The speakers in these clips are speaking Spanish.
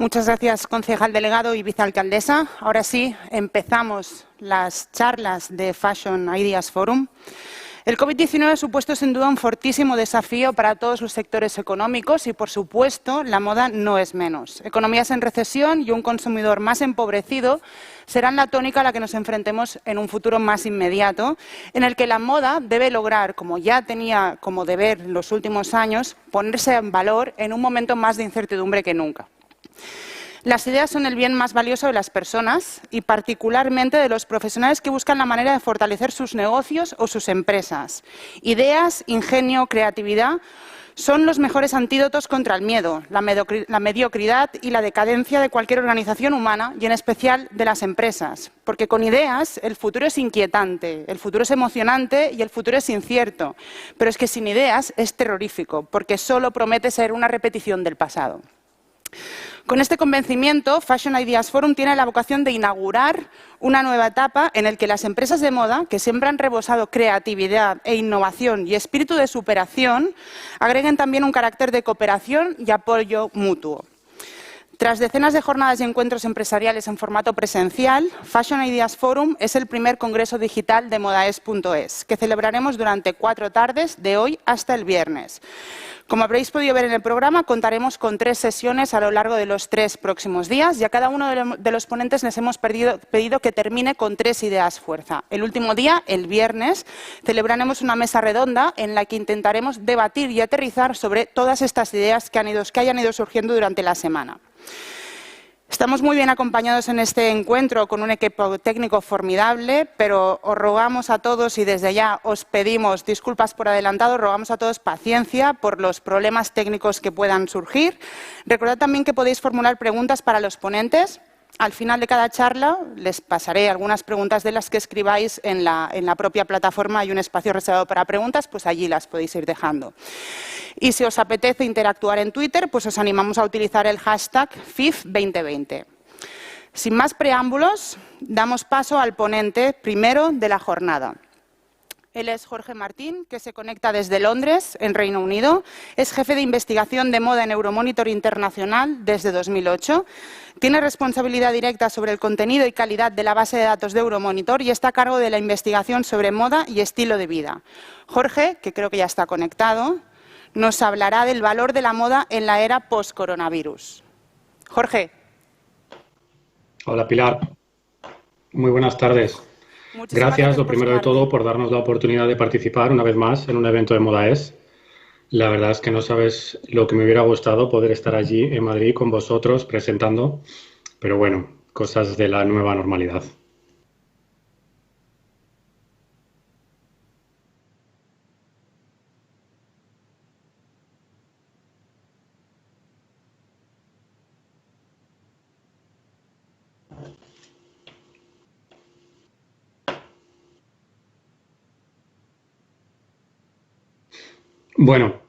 Muchas gracias, concejal delegado y vicealcaldesa. Ahora sí, empezamos las charlas de Fashion Ideas Forum. El COVID-19 ha supuesto sin duda un fortísimo desafío para todos los sectores económicos y, por supuesto, la moda no es menos. Economías en recesión y un consumidor más empobrecido serán la tónica a la que nos enfrentemos en un futuro más inmediato, en el que la moda debe lograr, como ya tenía como deber en los últimos años, ponerse en valor en un momento más de incertidumbre que nunca. Las ideas son el bien más valioso de las personas y particularmente de los profesionales que buscan la manera de fortalecer sus negocios o sus empresas. Ideas, ingenio, creatividad son los mejores antídotos contra el miedo, la mediocridad y la decadencia de cualquier organización humana y en especial de las empresas. Porque con ideas el futuro es inquietante, el futuro es emocionante y el futuro es incierto. Pero es que sin ideas es terrorífico porque solo promete ser una repetición del pasado. Con este convencimiento, Fashion Ideas Forum tiene la vocación de inaugurar una nueva etapa en la que las empresas de moda, que siempre han rebosado creatividad e innovación y espíritu de superación, agreguen también un carácter de cooperación y apoyo mutuo. Tras decenas de jornadas y encuentros empresariales en formato presencial, Fashion Ideas Forum es el primer congreso digital de modaes.es, que celebraremos durante 4 tardes, de hoy hasta el viernes. Como habréis podido ver en el programa, contaremos con 3 sesiones a lo largo de los 3 próximos días y a cada uno de los ponentes les hemos pedido que termine con 3 ideas fuerza. El último día, el viernes, celebraremos una mesa redonda en la que intentaremos debatir y aterrizar sobre todas estas ideas que hayan ido surgiendo durante la semana. Estamos muy bien acompañados en este encuentro con un equipo técnico formidable, pero os rogamos a todos y desde ya os pedimos disculpas por adelantado, rogamos a todos paciencia por los problemas técnicos que puedan surgir. Recordad también que podéis formular preguntas para los ponentes. Al final de cada charla les pasaré algunas preguntas de las que escribáis en la propia plataforma. Hay un espacio reservado para preguntas, pues allí las podéis ir dejando. Y si os apetece interactuar en Twitter, pues os animamos a utilizar el hashtag FIF2020. Sin más preámbulos, damos paso al ponente primero de la jornada. Él es Jorge Martín, que se conecta desde Londres, en Reino Unido. Es jefe de investigación de moda en Euromonitor Internacional desde 2008. Tiene responsabilidad directa sobre el contenido y calidad de la base de datos de Euromonitor y está a cargo de la investigación sobre moda y estilo de vida. Jorge, que creo que ya está conectado, nos hablará del valor de la moda en la era post-coronavirus. Jorge. Hola, Pilar. Muy buenas tardes. Gracias, lo primero de todo, por darnos la oportunidad de participar una vez más en un evento de Modaes. La verdad es que no sabes lo que me hubiera gustado poder estar allí en Madrid con vosotros presentando, pero bueno, cosas de la nueva normalidad. Bueno,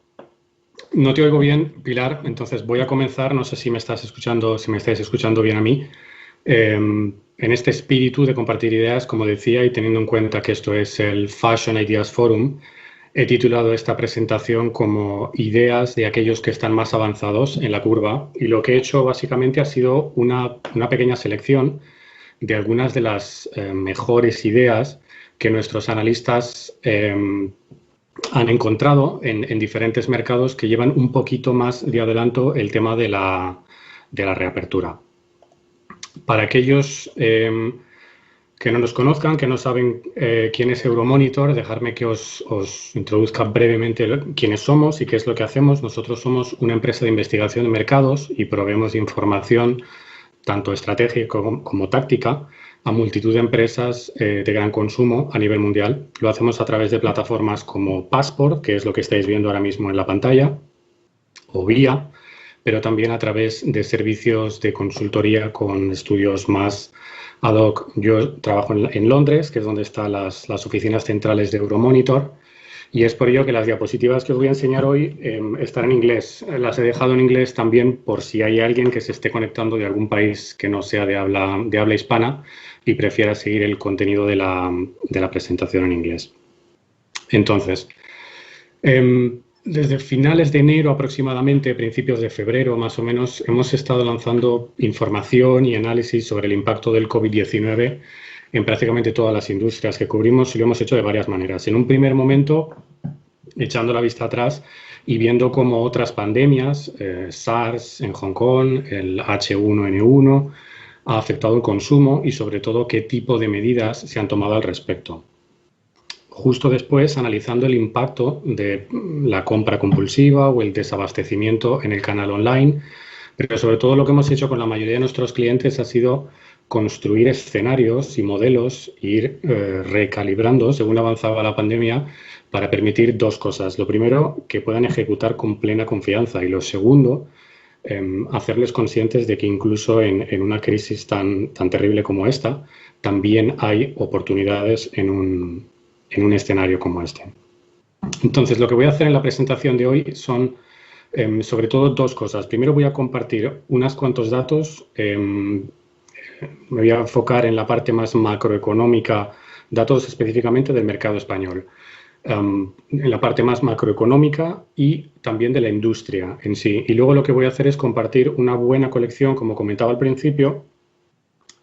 no te oigo bien, Pilar, entonces voy a comenzar. No sé si me estás escuchando, si me estáis escuchando bien a mí. En este espíritu de compartir ideas, como decía, y teniendo en cuenta que esto es el Fashion Ideas Forum, he titulado esta presentación como Ideas de aquellos que están más avanzados en la curva. Y lo que he hecho básicamente ha sido una pequeña selección de algunas de las mejores ideas que nuestros analistas han encontrado en diferentes mercados que llevan un poquito más de adelanto el tema de la reapertura. Para aquellos que no nos conozcan, que no saben quién es Euromonitor, dejadme que os introduzca brevemente quiénes somos y qué es lo que hacemos. Nosotros somos una empresa de investigación de mercados y proveemos de información tanto estratégica como táctica a multitud de empresas de gran consumo a nivel mundial. Lo hacemos a través de plataformas como Passport, que es lo que estáis viendo ahora mismo en la pantalla, o VIA, pero también a través de servicios de consultoría con estudios más ad hoc. Yo trabajo en Londres, que es donde están las oficinas centrales de Euromonitor, y es por ello que las diapositivas que os voy a enseñar hoy están en inglés. Las he dejado en inglés también por si hay alguien que se esté conectando de algún país que no sea de habla hispana y prefiera seguir el contenido de la presentación en inglés. Entonces, Desde finales de enero aproximadamente, principios de febrero más o menos, hemos estado lanzando información y análisis sobre el impacto del COVID-19 en prácticamente todas las industrias que cubrimos y lo hemos hecho de varias maneras. En un primer momento, echando la vista atrás y viendo cómo otras pandemias, SARS en Hong Kong, el H1N1, ha afectado el consumo y sobre todo qué tipo de medidas se han tomado al respecto. Justo después, analizando el impacto de la compra compulsiva o el desabastecimiento en el canal online, pero sobre todo lo que hemos hecho con la mayoría de nuestros clientes ha sido construir escenarios y modelos e ir recalibrando según avanzaba la pandemia para permitir dos cosas. Lo primero, que puedan ejecutar con plena confianza y lo segundo, hacerles conscientes de que incluso en una crisis tan terrible como esta, también hay oportunidades en un escenario como este. Entonces, lo que voy a hacer en la presentación de hoy son sobre todo dos cosas. Primero voy a compartir unos cuantos datos. Me voy a enfocar en la parte más macroeconómica, datos específicamente del mercado español. En la parte más macroeconómica y también de la industria en sí. Y luego lo que voy a hacer es compartir una buena colección, como comentaba al principio,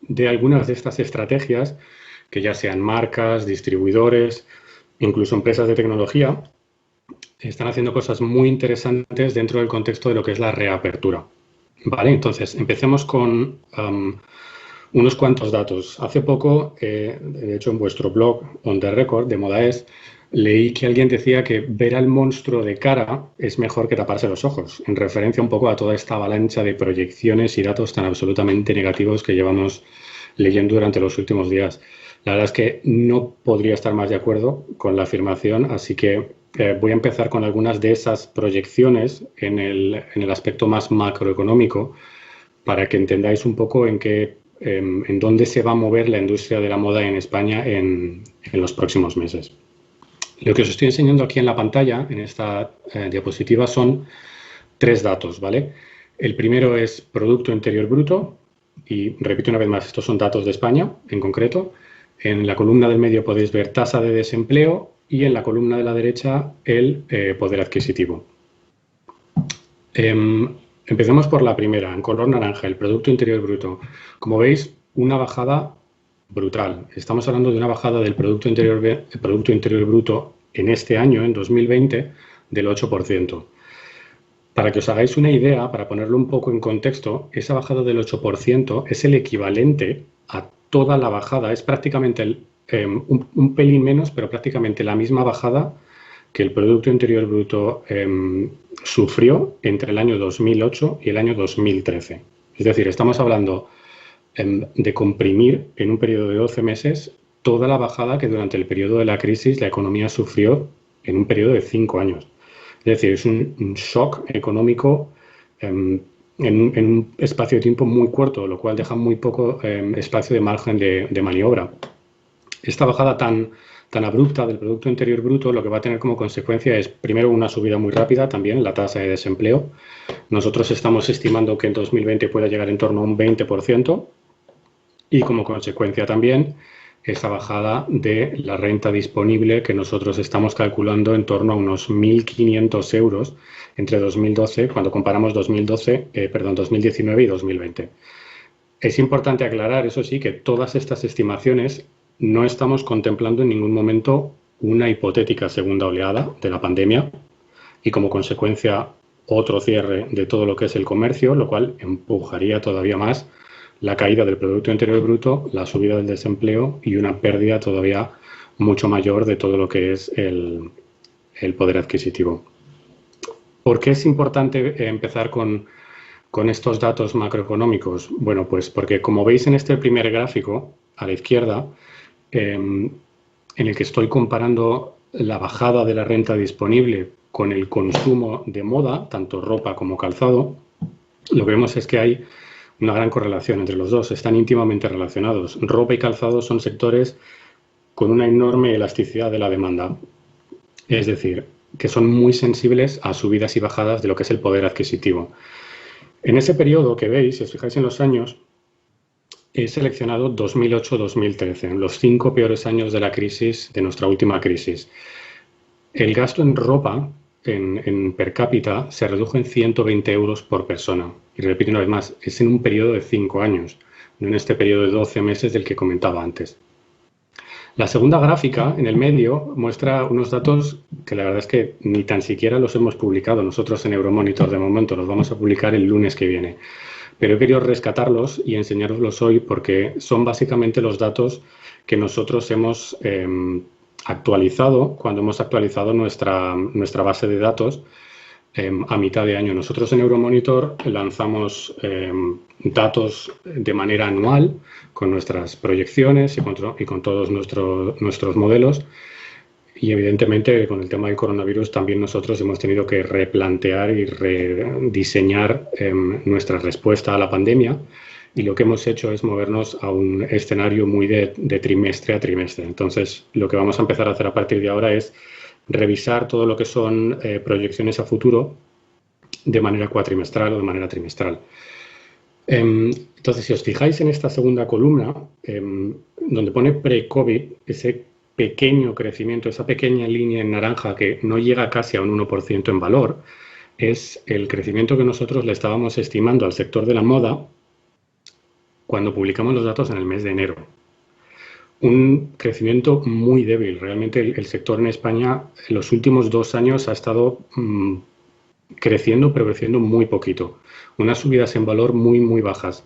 de algunas de estas estrategias que ya sean marcas, distribuidores, incluso empresas de tecnología, están haciendo cosas muy interesantes dentro del contexto de lo que es la reapertura. Vale, entonces empecemos con unos cuantos datos. Hace poco, de hecho en vuestro blog On The Record de Modaes, leí que alguien decía que ver al monstruo de cara es mejor que taparse los ojos, en referencia un poco a toda esta avalancha de proyecciones y datos tan absolutamente negativos que llevamos leyendo durante los últimos días. La verdad es que no podría estar más de acuerdo con la afirmación, así que voy a empezar con algunas de esas proyecciones en el aspecto más macroeconómico para que entendáis un poco en dónde se va a mover la industria de la moda en España en los próximos meses. Lo que os estoy enseñando aquí en la pantalla, en esta diapositiva, son tres datos, ¿vale? El primero es Producto Interior Bruto y, repito una vez más, estos son datos de España en concreto. En la columna del medio podéis ver tasa de desempleo y en la columna de la derecha el poder adquisitivo. Empecemos por la primera, en color naranja, el Producto Interior Bruto. Como veis, una bajada brutal. Estamos hablando de una bajada del Producto Interior Bruto en este año, en 2020, del 8%. Para que os hagáis una idea, para ponerlo un poco en contexto, esa bajada del 8% es el equivalente a toda la bajada, es prácticamente un pelín menos, pero prácticamente la misma bajada que el Producto Interior Bruto sufrió entre el año 2008 y el año 2013. Es decir, estamos hablando de comprimir en un periodo de 12 meses toda la bajada que durante el periodo de la crisis la economía sufrió en un periodo de 5 años. Es decir, es un shock económico en un espacio de tiempo muy corto, lo cual deja muy poco espacio de margen de maniobra. Esta bajada tan abrupta del Producto Interior Bruto lo que va a tener como consecuencia es, primero, una subida muy rápida también en la tasa de desempleo. Nosotros estamos estimando que en 2020 pueda llegar en torno a un 20% y, como consecuencia también, esa bajada de la renta disponible que nosotros estamos calculando en torno a unos 1.500 euros entre 2012, cuando comparamos 2019 y 2020. Es importante aclarar, eso sí, que todas estas estimaciones no estamos contemplando en ningún momento una hipotética segunda oleada de la pandemia y, como consecuencia, otro cierre de todo lo que es el comercio, lo cual empujaría todavía más la caída del Producto Interior Bruto, la subida del desempleo y una pérdida todavía mucho mayor de todo lo que es el poder adquisitivo. ¿Por qué es importante empezar con estos datos macroeconómicos? Bueno, pues porque, como veis en este primer gráfico, a la izquierda, en el que estoy comparando la bajada de la renta disponible con el consumo de moda, tanto ropa como calzado, lo que vemos es que hay una gran correlación entre los dos, están íntimamente relacionados. Ropa y calzado son sectores con una enorme elasticidad de la demanda, es decir, que son muy sensibles a subidas y bajadas de lo que es el poder adquisitivo. En ese periodo que veis, si os fijáis en los años, he seleccionado 2008-2013, los 5 peores años de la crisis, de nuestra última crisis. El gasto en ropa en per cápita se redujo en 120 euros por persona. Y repito una vez más, es en un periodo de 5 años, no en este periodo de 12 meses del que comentaba antes. La segunda gráfica, en el medio, muestra unos datos que la verdad es que ni tan siquiera los hemos publicado nosotros en Euromonitor de momento, los vamos a publicar el lunes que viene. Pero he querido rescatarlos y enseñároslos hoy porque son básicamente los datos que nosotros hemos actualizado cuando hemos actualizado nuestra base de datos a mitad de año. Nosotros en Euromonitor lanzamos datos de manera anual con nuestras proyecciones y con todos nuestros modelos. Y evidentemente con el tema del coronavirus también nosotros hemos tenido que replantear y rediseñar nuestra respuesta a la pandemia, y lo que hemos hecho es movernos a un escenario muy de trimestre a trimestre. Entonces lo que vamos a empezar a hacer a partir de ahora es revisar todo lo que son proyecciones a futuro de manera cuatrimestral o de manera trimestral. Entonces, si os fijáis en esta segunda columna, donde pone pre-COVID, ese pequeño crecimiento, esa pequeña línea en naranja que no llega casi a un 1% en valor, es el crecimiento que nosotros le estábamos estimando al sector de la moda cuando publicamos los datos en el mes de enero. Un crecimiento muy débil. Realmente el sector en España en los últimos 2 años ha estado creciendo, pero creciendo muy poquito. Unas subidas en valor muy, muy bajas.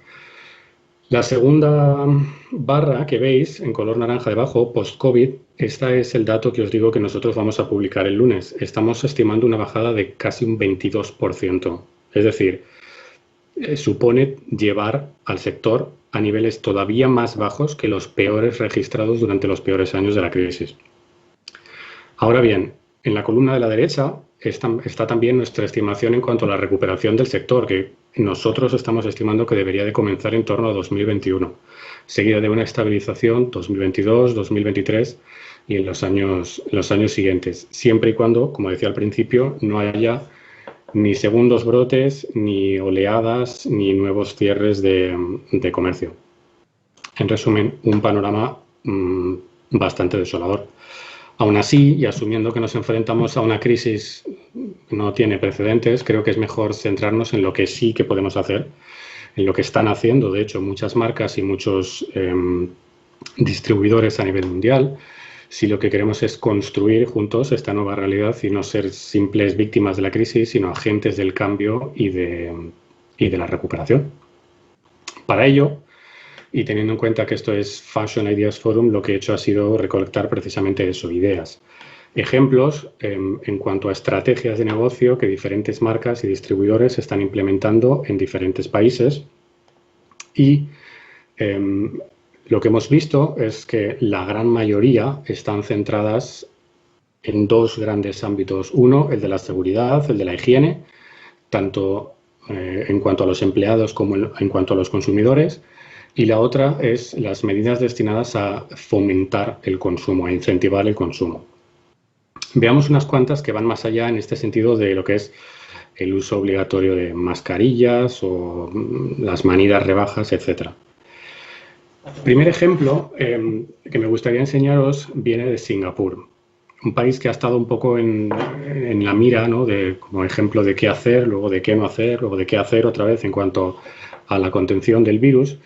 La segunda barra que veis en color naranja debajo, post-COVID, este es el dato que os digo que nosotros vamos a publicar el lunes. Estamos estimando una bajada de casi un 22%. Es decir, supone llevar al sector a niveles todavía más bajos que los peores registrados durante los peores años de la crisis. Ahora bien, en la columna de la derecha está también nuestra estimación en cuanto a la recuperación del sector, que nosotros estamos estimando que debería de comenzar en torno a 2021, seguida de una estabilización 2022, 2023 y en los años siguientes, siempre y cuando, como decía al principio, no haya ni segundos brotes, ni oleadas, ni nuevos cierres de comercio. En resumen, un panorama bastante desolador. Aún así, y asumiendo que nos enfrentamos a una crisis que no tiene precedentes, creo que es mejor centrarnos en lo que sí que podemos hacer, en lo que están haciendo, de hecho, muchas marcas y muchos distribuidores a nivel mundial. Si lo que queremos es construir juntos esta nueva realidad y no ser simples víctimas de la crisis, sino agentes del cambio y de la recuperación. Para ello, y teniendo en cuenta que esto es Fashion Ideas Forum, lo que he hecho ha sido recolectar precisamente eso, ideas, ejemplos en cuanto a estrategias de negocio que diferentes marcas y distribuidores están implementando en diferentes países. Y lo que hemos visto es que la gran mayoría están centradas en 2 grandes ámbitos. Uno, el de la seguridad, el de la higiene, tanto en cuanto a los empleados como en cuanto a los consumidores. Y la otra es las medidas destinadas a fomentar el consumo, a incentivar el consumo. Veamos unas cuantas que van más allá en este sentido de lo que es el uso obligatorio de mascarillas o las manidas rebajas, etc. El primer ejemplo que me gustaría enseñaros viene de Singapur, un país que ha estado un poco en la mira, ¿no?, como ejemplo de qué hacer, luego de qué no hacer, luego de qué hacer otra vez en cuanto a la contención del virus,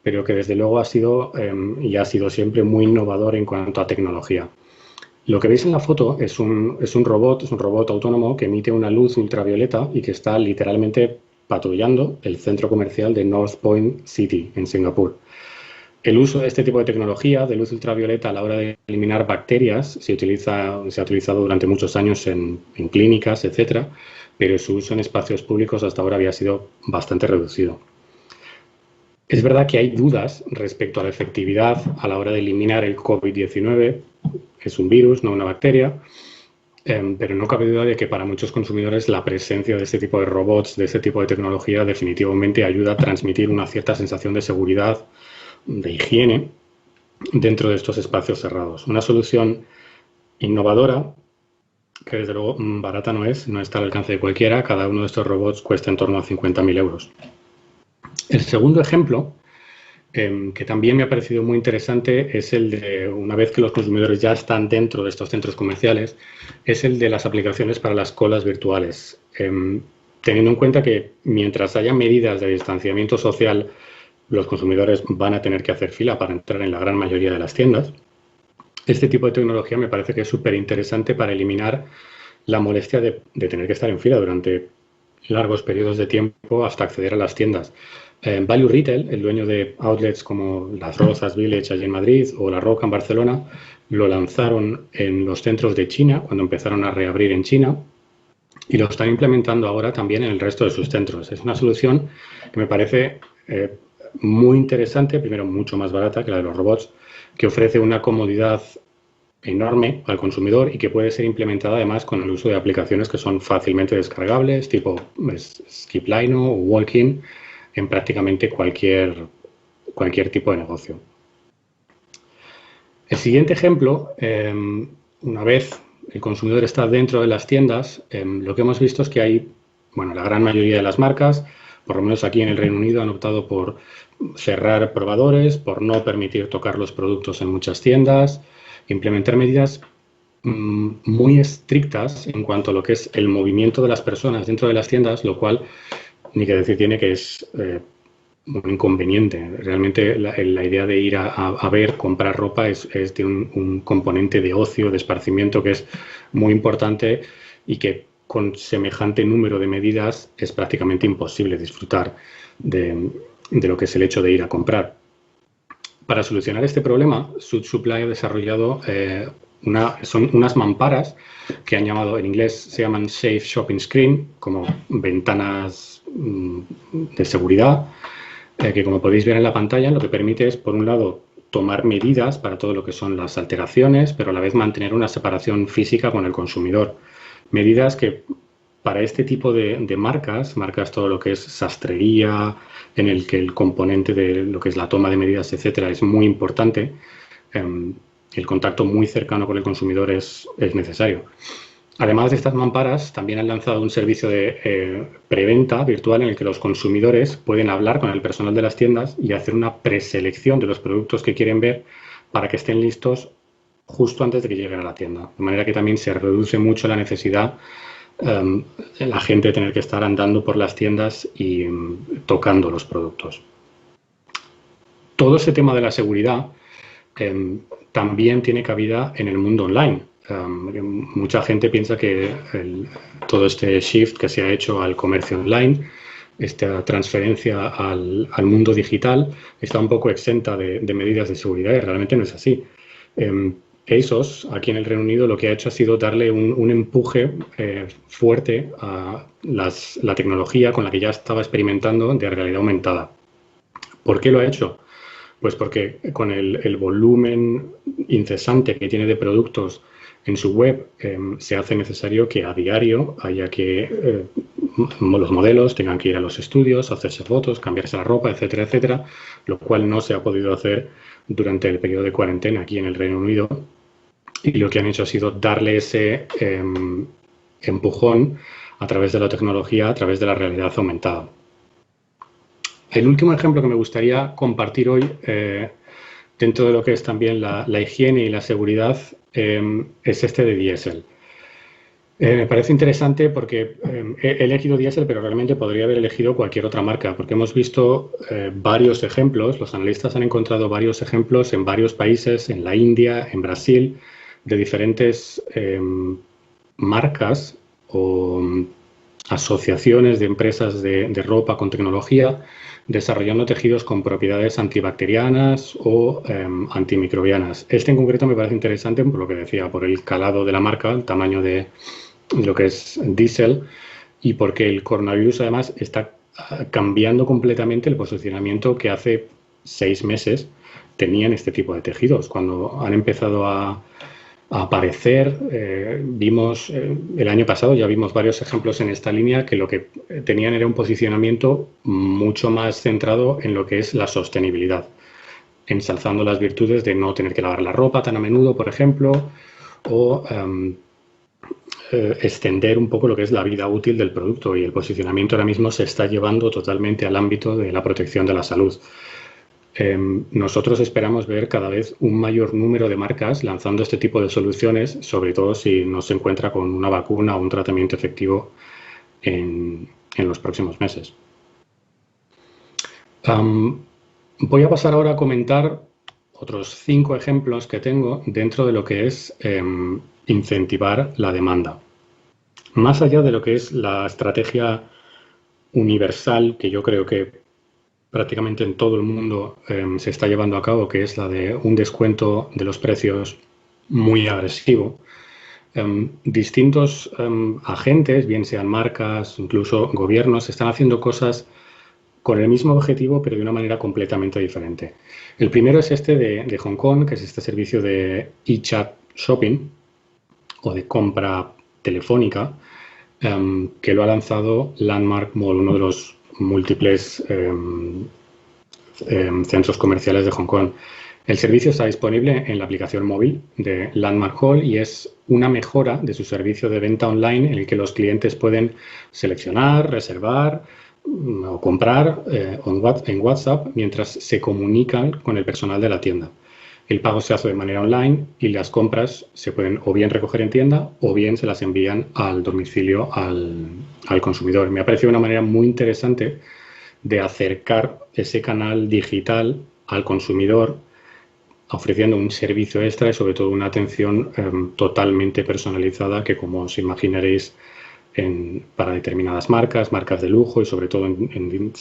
pero que desde luego ha sido y ha sido siempre muy innovador en cuanto a tecnología. Lo que veis en la foto es un robot autónomo que emite una luz ultravioleta y que está literalmente patrullando el centro comercial de North Point City en Singapur. El uso de este tipo de tecnología de luz ultravioleta a la hora de eliminar bacterias se ha utilizado durante muchos años en clínicas, etcétera, pero su uso en espacios públicos hasta ahora había sido bastante reducido. Es verdad que hay dudas respecto a la efectividad a la hora de eliminar el COVID-19. Es un virus, no una bacteria, pero no cabe duda de que para muchos consumidores la presencia de este tipo de robots, de este tipo de tecnología, definitivamente ayuda a transmitir una cierta sensación de seguridad, de higiene, dentro de estos espacios cerrados. Una solución innovadora, que desde luego barata no está al alcance de cualquiera. Cada uno de estos robots cuesta en torno a 50.000 euros. El segundo ejemplo que también me ha parecido muy interesante es el de, una vez que los consumidores ya están dentro de estos centros comerciales, es el de las aplicaciones para las colas virtuales. Teniendo en cuenta que mientras haya medidas de distanciamiento social, los consumidores van a tener que hacer fila para entrar en la gran mayoría de las tiendas. Este tipo de tecnología me parece que es súper interesante para eliminar la molestia de tener que estar en fila durante largos periodos de tiempo hasta acceder a las tiendas. Value Retail, el dueño de outlets como Las Rozas Village allí en Madrid o La Roca en Barcelona, lo lanzaron en los centros de China cuando empezaron a reabrir en China y lo están implementando ahora también en el resto de sus centros. Es una solución que me parece muy interesante, primero mucho más barata que la de los robots, que ofrece una comodidad enorme al consumidor y que puede ser implementada además con el uso de aplicaciones que son fácilmente descargables, tipo Skiplino o Walk-in, en prácticamente cualquier tipo de negocio. El siguiente ejemplo, una vez el consumidor está dentro de las tiendas, lo que hemos visto es que hay, bueno, la gran mayoría de las marcas, por lo menos aquí en el Reino Unido, han optado por cerrar probadores, por no permitir tocar los productos en muchas tiendas, implementar medidas muy estrictas en cuanto a lo que es el movimiento de las personas dentro de las tiendas, lo cual, ni que decir tiene que es un inconveniente. Realmente la idea de ir a ver, comprar ropa tiene un componente de ocio, de esparcimiento que es muy importante y que con semejante número de medidas es prácticamente imposible disfrutar de lo que es el hecho de ir a comprar. Para solucionar este problema, Sud Supply ha desarrollado son unas mamparas que han llamado, en inglés se llaman Safe Shopping Screen, como ventanas de seguridad, que como podéis ver en la pantalla, lo que permite es, por un lado, tomar medidas para todo lo que son las alteraciones, pero a la vez mantener una separación física con el consumidor. Medidas que para este tipo de marcas todo lo que es sastrería, en el que el componente de lo que es la toma de medidas, etcétera, es muy importante, el contacto muy cercano con el consumidor es necesario. Además de estas mamparas, también han lanzado un servicio de preventa virtual en el que los consumidores pueden hablar con el personal de las tiendas y hacer una preselección de los productos que quieren ver para que estén listos justo antes de que lleguen a la tienda. De manera que también se reduce mucho la necesidad la gente de tener que estar andando por las tiendas y tocando los productos. Todo ese tema de la seguridad también tiene cabida en el mundo online. Mucha gente piensa que todo este shift que se ha hecho al comercio online, esta transferencia al mundo digital, está un poco exenta de medidas de seguridad y realmente no es así. ASOS, aquí en el Reino Unido, lo que ha hecho ha sido darle un empuje fuerte a la tecnología con la que ya estaba experimentando de realidad aumentada. ¿Por qué lo ha hecho? Pues porque con el volumen incesante que tiene de productos en su web, se hace necesario que a diario haya que los modelos tengan que ir a los estudios, hacerse fotos, cambiarse la ropa, etcétera, etcétera, lo cual no se ha podido hacer durante el periodo de cuarentena aquí en el Reino Unido. Y lo que han hecho ha sido darle ese empujón a través de la tecnología, a través de la realidad aumentada. El último ejemplo que me gustaría compartir hoy, dentro de lo que es también la higiene y la seguridad, es este de Diesel. Me parece interesante porque he elegido Diesel, pero realmente podría haber elegido cualquier otra marca, porque hemos visto varios ejemplos, los analistas han encontrado varios ejemplos en varios países, en la India, en Brasil, de diferentes marcas o asociaciones de empresas de ropa con tecnología, desarrollando tejidos con propiedades antibacterianas o antimicrobianas. Este en concreto me parece interesante por lo que decía, por el calado de la marca, el tamaño de lo que es Diesel y porque el coronavirus además está cambiando completamente el posicionamiento que hace 6 meses tenían este tipo de tejidos. Cuando han empezado a aparecer, vimos el año pasado, ya vimos varios ejemplos en esta línea que lo que tenían era un posicionamiento mucho más centrado en lo que es la sostenibilidad, ensalzando las virtudes de no tener que lavar la ropa tan a menudo, por ejemplo, o extender un poco lo que es la vida útil del producto, y el posicionamiento ahora mismo se está llevando totalmente al ámbito de la protección de la salud. nosotros esperamos ver cada vez un mayor número de marcas lanzando este tipo de soluciones, sobre todo si no se encuentra con una vacuna o un tratamiento efectivo en los próximos meses. Voy a pasar ahora a comentar otros 5 ejemplos que tengo dentro de lo que es incentivar la demanda. Más allá de lo que es la estrategia universal, que yo creo que prácticamente en todo el mundo se está llevando a cabo, que es la de un descuento de los precios muy agresivo, distintos agentes, bien sean marcas, incluso gobiernos, están haciendo cosas con el mismo objetivo, pero de una manera completamente diferente. El primero es este de Hong Kong, que es este servicio de e-chat shopping o de compra telefónica, que lo ha lanzado Landmark Mall, uno de los múltiples centros comerciales de Hong Kong. El servicio está disponible en la aplicación móvil de Landmark Mall y es una mejora de su servicio de venta online en el que los clientes pueden seleccionar, reservar o comprar en WhatsApp mientras se comunican con el personal de la tienda. El pago se hace de manera online y las compras se pueden o bien recoger en tienda o bien se las envían al domicilio al consumidor. Me ha parecido una manera muy interesante de acercar ese canal digital al consumidor, ofreciendo un servicio extra y sobre todo una atención totalmente personalizada que, como os imaginaréis, para determinadas marcas de lujo y sobre todo en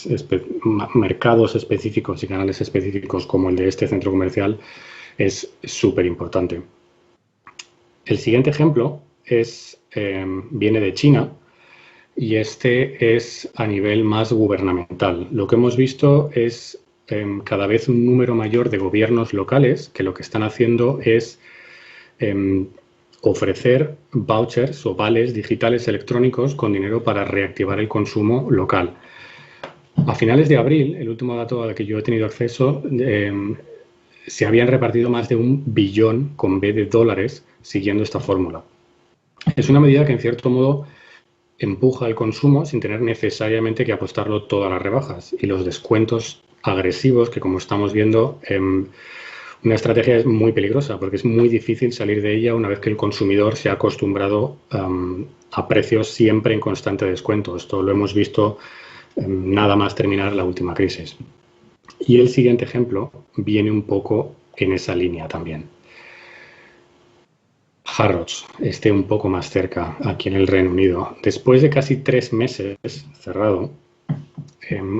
mercados específicos y canales específicos como el de este centro comercial, es súper importante. El siguiente ejemplo viene de China y este es a nivel más gubernamental. Lo que hemos visto es cada vez un número mayor de gobiernos locales que lo que están haciendo es ofrecer vouchers o vales digitales electrónicos con dinero para reactivar el consumo local. A finales de abril, el último dato al que yo he tenido acceso, se habían repartido más de $1 billón con B de dólares siguiendo esta fórmula. Es una medida que en cierto modo empuja el consumo sin tener necesariamente que apostarlo todo a las rebajas y los descuentos agresivos que, como estamos viendo, una estrategia es muy peligrosa porque es muy difícil salir de ella una vez que el consumidor se ha acostumbrado a precios siempre en constante descuento. Esto lo hemos visto nada más terminar la última crisis. Y el siguiente ejemplo viene un poco en esa línea también. Harrods, un poco más cerca, aquí en el Reino Unido. Después de casi 3 meses cerrado,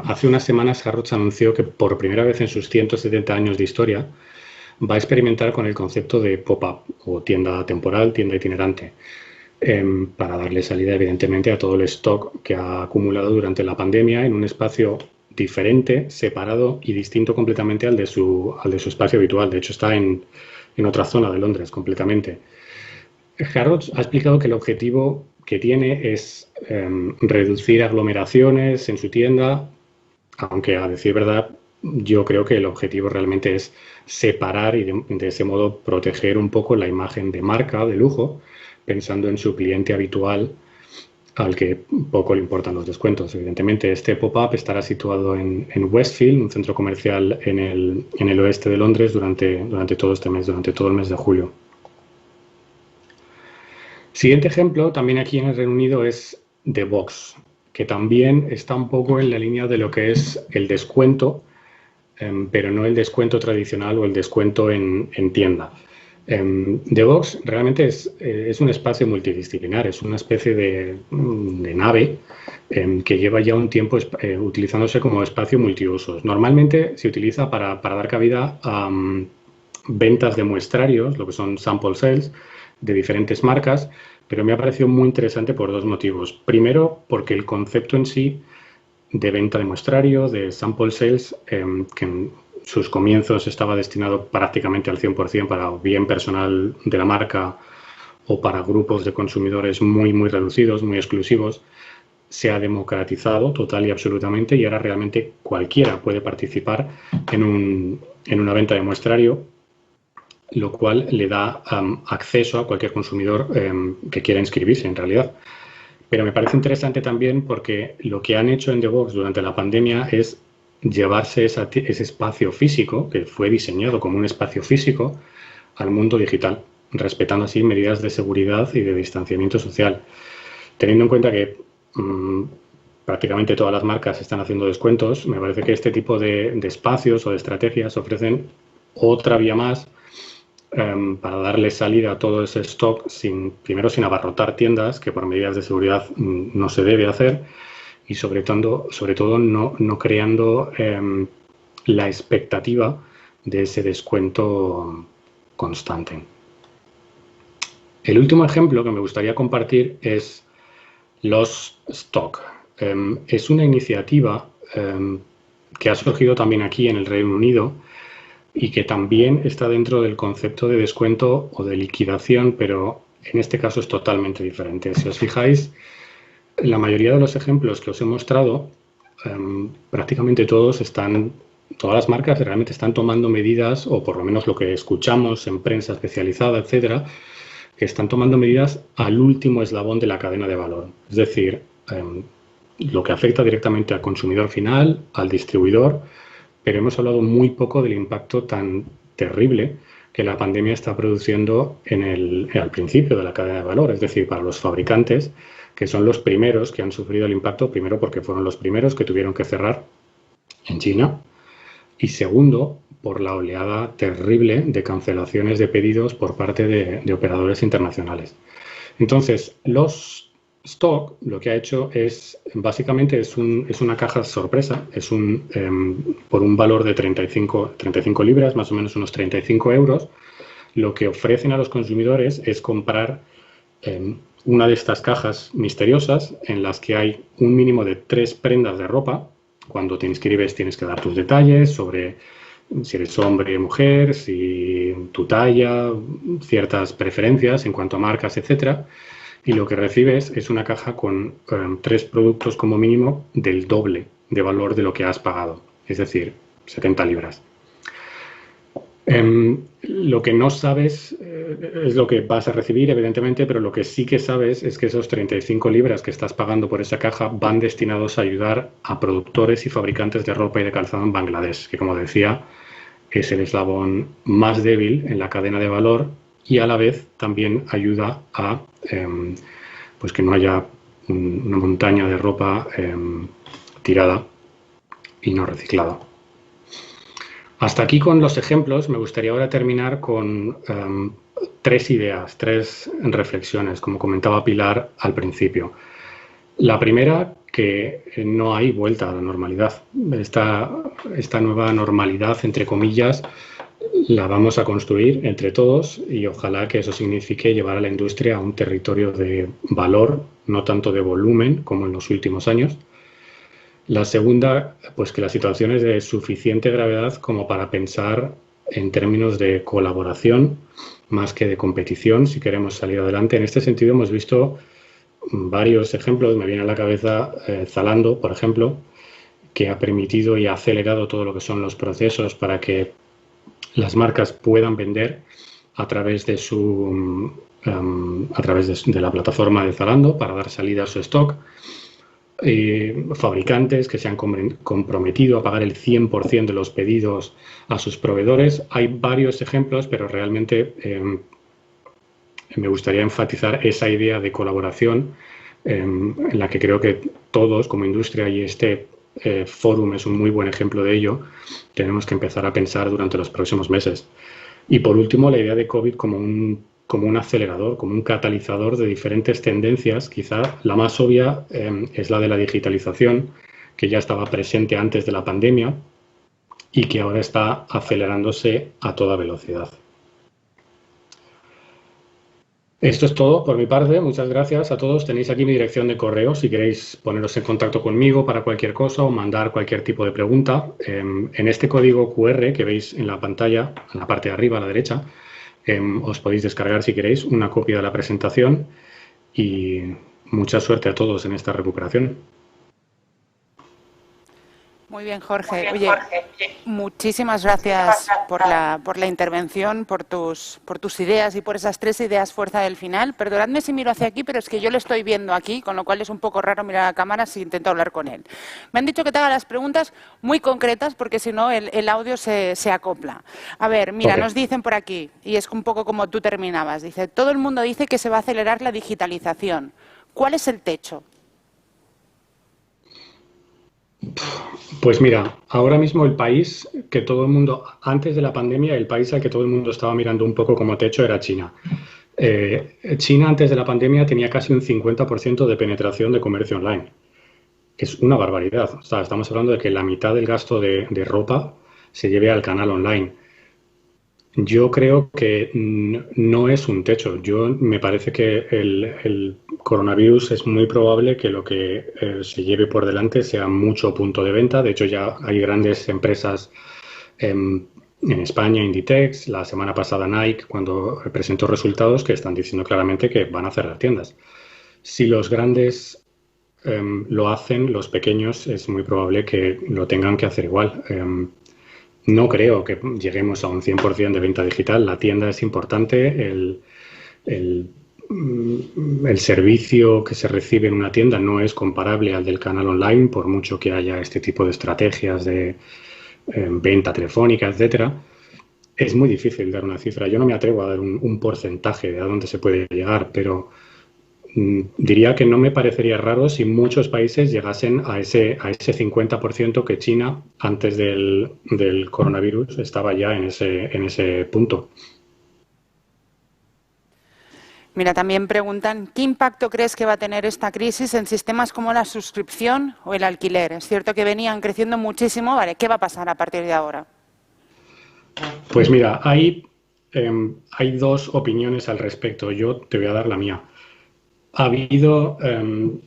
hace unas semanas Harrods anunció que por primera vez en sus 170 años de historia va a experimentar con el concepto de pop-up o tienda temporal, tienda itinerante, para darle salida evidentemente a todo el stock que ha acumulado durante la pandemia en un espacio diferente, separado y distinto completamente al de su espacio habitual. De hecho, está en otra zona de Londres completamente. Harrods ha explicado que el objetivo que tiene es reducir aglomeraciones en su tienda, aunque a decir verdad, yo creo que el objetivo realmente es separar y de ese modo proteger un poco la imagen de marca, de lujo, pensando en su cliente habitual al que poco le importan los descuentos. Evidentemente, este pop-up estará situado en Westfield, un centro comercial en el oeste de Londres durante todo este mes, durante todo el mes de julio. Siguiente ejemplo, también aquí en el Reino Unido, es The Box, que también está un poco en la línea de lo que es el descuento, pero no el descuento tradicional o el descuento en tienda. The Box realmente es un espacio multidisciplinar, es una especie de nave que lleva ya un tiempo utilizándose como espacio multiusos. Normalmente se utiliza para dar cabida a ventas de muestrarios, lo que son sample sales, de diferentes marcas, pero me ha parecido muy interesante por 2 motivos. Primero, porque el concepto en sí de venta de muestrario, de sample sales, que en sus comienzos estaba destinado prácticamente al 100% para bien personal de la marca o para grupos de consumidores muy, muy reducidos, muy exclusivos, se ha democratizado total y absolutamente y ahora realmente cualquiera puede participar en una venta de muestrario, lo cual le da acceso a cualquier consumidor que quiera inscribirse en realidad. Pero me parece interesante también porque lo que han hecho en The Box durante la pandemia es llevarse ese espacio físico, que fue diseñado como un espacio físico, al mundo digital, respetando así medidas de seguridad y de distanciamiento social. Teniendo en cuenta que prácticamente todas las marcas están haciendo descuentos, me parece que este tipo de espacios o de estrategias ofrecen otra vía más para darle salida a todo ese stock primero sin abarrotar tiendas, que por medidas de seguridad no se debe hacer, y sobre todo no creando la expectativa de ese descuento constante. El último ejemplo que me gustaría compartir es Lost Stock. Es una iniciativa que ha surgido también aquí en el Reino Unido y que también está dentro del concepto de descuento o de liquidación, pero en este caso es totalmente diferente. Si os fijáis, la mayoría de los ejemplos que os he mostrado, prácticamente todas las marcas realmente están tomando medidas, o por lo menos lo que escuchamos en prensa especializada, etcétera, que están tomando medidas al último eslabón de la cadena de valor. Es decir, lo que afecta directamente al consumidor final, al distribuidor, pero hemos hablado muy poco del impacto tan terrible que la pandemia está produciendo al principio de la cadena de valor, es decir, para los fabricantes, que son los primeros que han sufrido el impacto, primero porque fueron los primeros que tuvieron que cerrar en China, y segundo, por la oleada terrible de cancelaciones de pedidos por parte de operadores internacionales. Entonces, los Stock lo que ha hecho básicamente es una caja sorpresa, por un valor de 35 libras, más o menos unos 35 euros. Lo que ofrecen a los consumidores es comprar una de estas cajas misteriosas en las que hay un mínimo de 3 prendas de ropa. Cuando te inscribes tienes que dar tus detalles sobre si eres hombre o mujer, si tu talla, ciertas preferencias en cuanto a marcas, etcétera. Y lo que recibes es una caja con 3 productos como mínimo del doble de valor de lo que has pagado, es decir, 70 libras. Lo que no sabes es lo que vas a recibir, evidentemente, pero lo que sí que sabes es que esos 35 libras que estás pagando por esa caja van destinados a ayudar a productores y fabricantes de ropa y de calzado en Bangladesh, que, como decía, es el eslabón más débil en la cadena de valor y a la vez también ayuda a pues que no haya una montaña de ropa tirada y no reciclada. Hasta aquí con los ejemplos. Me gustaría ahora terminar con 3 ideas, 3 reflexiones, como comentaba Pilar al principio. La primera, que no hay vuelta a la normalidad. Esta nueva normalidad, entre comillas, la vamos a construir entre todos y ojalá que eso signifique llevar a la industria a un territorio de valor, no tanto de volumen como en los últimos años. La segunda, pues que la situación es de suficiente gravedad como para pensar en términos de colaboración más que de competición si queremos salir adelante. En este sentido hemos visto varios ejemplos. Me viene a la cabeza Zalando, por ejemplo, que ha permitido y ha acelerado todo lo que son los procesos para que las marcas puedan vender a través de la plataforma de Zalando para dar salida a su stock. Fabricantes que se han comprometido a pagar el 100% de los pedidos a sus proveedores. Hay varios ejemplos, pero realmente me gustaría enfatizar esa idea de colaboración en la que creo que todos como industria, y este Fórum es un muy buen ejemplo de ello, tenemos que empezar a pensar durante los próximos meses. Y por último, la idea de COVID como un acelerador, como un catalizador de diferentes tendencias. Quizá la más obvia es la de la digitalización, que ya estaba presente antes de la pandemia y que ahora está acelerándose a toda velocidad. Esto es todo por mi parte. Muchas gracias a todos. Tenéis aquí mi dirección de correo si queréis poneros en contacto conmigo para cualquier cosa o mandar cualquier tipo de pregunta. En este código QR que veis en la pantalla, en la parte de arriba a la derecha, os podéis descargar si queréis una copia de la presentación y mucha suerte a todos en esta recuperación. Muy bien, Jorge. Oye, muchísimas gracias por la intervención, por tus ideas y por esas 3 ideas fuerza del final. Perdonadme si miro hacia aquí, pero es que yo le estoy viendo aquí, con lo cual es un poco raro mirar a la cámara si intento hablar con él. Me han dicho que te haga las preguntas muy concretas porque si no el audio se acopla. A ver, mira, Ok. nos dicen por aquí, y es un poco como tú terminabas, dice, todo el mundo dice que se va a acelerar la digitalización. ¿Cuál es el techo? Pues mira, ahora mismo el país que todo el mundo, antes de la pandemia, el país al que todo el mundo estaba mirando un poco como techo era China. China antes de la pandemia tenía casi un 50% de penetración de comercio online. Es una barbaridad. O sea, estamos hablando de que la mitad del gasto de ropa se lleve al canal online. Yo creo que no es un techo. Me parece que el coronavirus es muy probable que lo que se lleve por delante sea mucho punto de venta. De hecho, ya hay grandes empresas en España, Inditex, la semana pasada Nike, cuando presentó resultados que están diciendo claramente que van a cerrar tiendas. Si los grandes lo hacen, los pequeños es muy probable que lo tengan que hacer igual. No creo que lleguemos a un 100% de venta digital. La tienda es importante, el, el servicio que se recibe en una tienda no es comparable al del canal online, por mucho que haya este tipo de estrategias de venta telefónica, etcétera. Es muy difícil dar una cifra. Yo no me atrevo a dar un porcentaje de a dónde se puede llegar, pero diría que no me parecería raro si muchos países llegasen a ese 50% que China, antes del coronavirus, estaba ya en ese punto. Mira, también preguntan, ¿qué impacto crees que va a tener esta crisis en sistemas como la suscripción o el alquiler? Es cierto que venían creciendo muchísimo, ¿vale? ¿Qué va a pasar a partir de ahora? Pues mira, hay dos opiniones al respecto. Yo te voy a dar la mía. Ha habido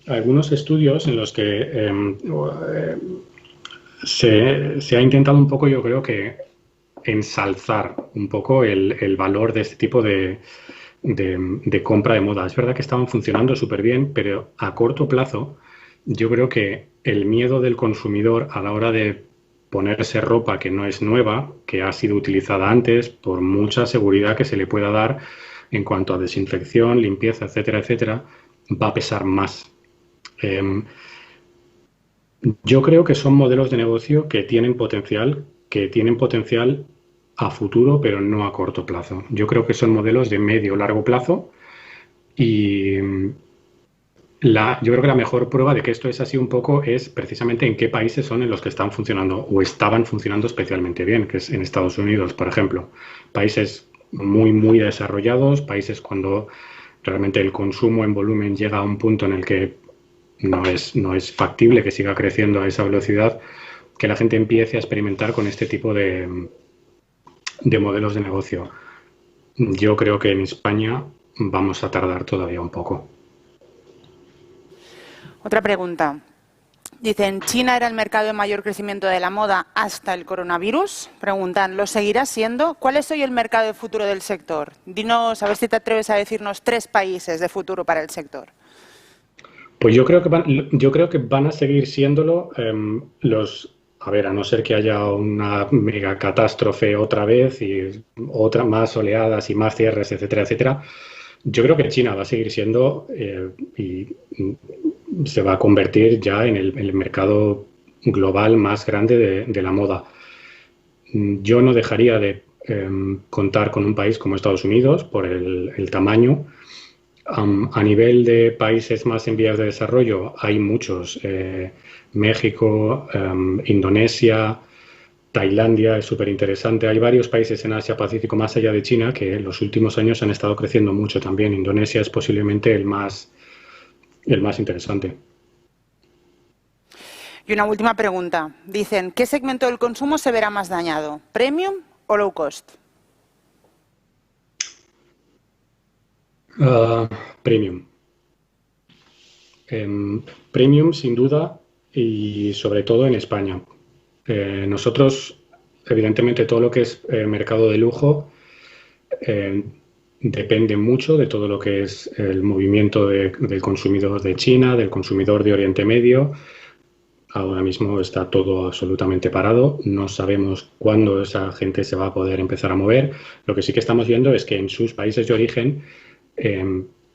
algunos estudios en los que se ha intentado un poco, yo creo que, ensalzar un poco el valor de este tipo de compra de moda. Es verdad que estaban funcionando súper bien, pero a corto plazo yo creo que el miedo del consumidor a la hora de ponerse ropa que no es nueva, que ha sido utilizada antes, por mucha seguridad que se le pueda dar en cuanto a desinfección, limpieza, etcétera, etcétera, va a pesar más. Yo creo que son modelos de negocio que tienen potencial a futuro, pero no a corto plazo. Yo creo que son modelos de medio largo plazo y yo creo que la mejor prueba de que esto es así un poco es precisamente en qué países son en los que están funcionando o estaban funcionando especialmente bien, que es en Estados Unidos, por ejemplo. Países muy, muy desarrollados, países cuando realmente el consumo en volumen llega a un punto en el que no es factible que siga creciendo a esa velocidad, que la gente empiece a experimentar con este tipo de modelos de negocio. Yo creo que en España vamos a tardar todavía un poco. Otra pregunta. Dicen, ¿China era el mercado de mayor crecimiento de la moda hasta el coronavirus? Preguntan, ¿lo seguirá siendo? ¿Cuál es hoy el mercado de futuro del sector? Dinos, a ver si te atreves a decirnos 3 países de futuro para el sector. Pues yo creo que van a seguir siéndolo a ver, a no ser que haya una mega catástrofe otra vez y otra más oleadas y más cierres, etcétera, etcétera. Yo creo que China va a seguir siendo y se va a convertir ya en el mercado global más grande de la moda. Yo no dejaría de contar con un país como Estados Unidos por el tamaño. A nivel de países más en vías de desarrollo, hay muchos. México, Indonesia, Tailandia es súper interesante. Hay varios países en Asia-Pacífico, más allá de China, que en los últimos años han estado creciendo mucho también. Indonesia es posiblemente el más interesante. Y una última pregunta. Dicen, ¿qué segmento del consumo se verá más dañado? ¿Premium o low cost? Premium. Premium, sin duda, y sobre todo en España. Nosotros, evidentemente, todo lo que es mercado de lujo depende mucho de todo lo que es el movimiento del consumidor de China, del consumidor de Oriente Medio. Ahora mismo está todo absolutamente parado. No sabemos cuándo esa gente se va a poder empezar a mover. Lo que sí que estamos viendo es que en sus países de origen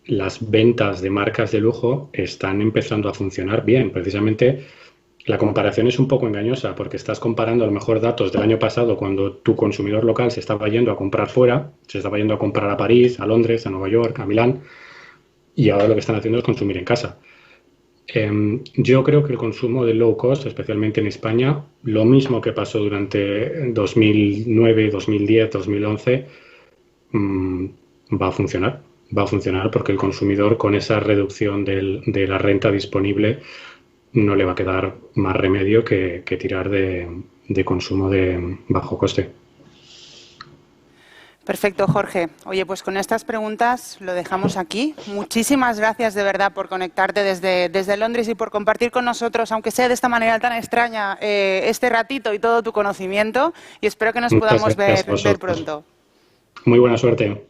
las ventas de marcas de lujo están empezando a funcionar bien. Precisamente la comparación es un poco engañosa porque estás comparando a lo mejor datos del año pasado cuando tu consumidor local se estaba yendo a comprar fuera, se estaba yendo a comprar a París, a Londres, a Nueva York, a Milán, y ahora lo que están haciendo es consumir en casa. Yo creo que el consumo de low cost, especialmente en España, lo mismo que pasó durante 2009, 2010, 2011, va a funcionar. Va a funcionar porque el consumidor, con esa reducción de la renta disponible, no le va a quedar más remedio que tirar de consumo de bajo coste. Perfecto, Jorge. Oye, pues con estas preguntas lo dejamos aquí. Muchísimas gracias de verdad por conectarte desde Londres y por compartir con nosotros, aunque sea de esta manera tan extraña, este ratito y todo tu conocimiento. Y espero que nos podamos ver pronto. Muy buena suerte.